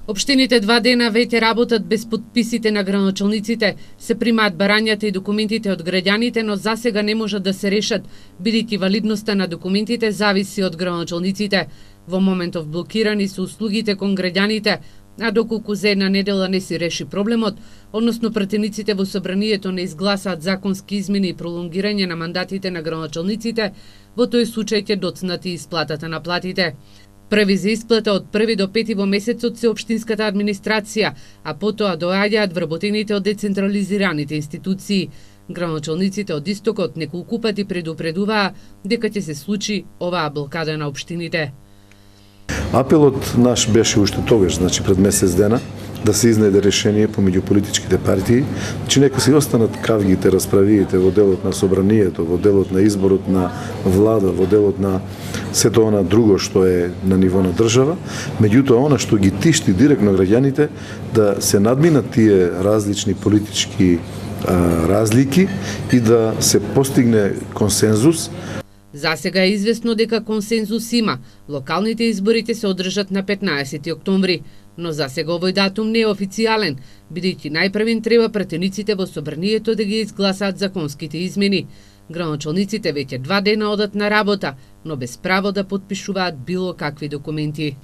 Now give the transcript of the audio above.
Општините 2 дена веќе работат без подписите на градоначалниците, се примаат барањата и документите од граѓаните, но засега не можат да се решат, бидејќи валидноста на документите зависи од градоначалниците. Во моментов блокирани се услугите кон граѓаните, а доколку за една недела не се реши проблемот, односно пратениците во собранието не изгласаат законски измени и пролонгирање на мандатите на градоначалниците, во тој случај ќе доцнати исплатата на платите. Први за исплата од 1 до 5 во месецот се општинската администрација, а потоа доаѓаат вработените од децентрализираните институции. Градоначалниците од Истокот неколку пати предупредуваа дека ќе се случи оваа блокада на општините. Апелот наш беше уште тогаш, значи пред месец дена, да се изнајде решение помеѓу политичките партии, че нека си останат кавгите, расправиите во делот на собранието, во делот на изборот на влада, во делот на сето она друго што е на ниво на држава, меѓутоа она што ги тишти директно граѓаните, да се надминат тие различни политички разлики и да се постигне консензус. Засега е известно дека консензус има. Локалните избори ќе се одржат на 15 октомври, но засега овој датум не е официјален, бидејќи најпрвен треба пратениците во собранието да ги изгласаат законските измени. Градоначалниците веќе 2 дена одат на работа, но без право да потпишуваат било какви документи.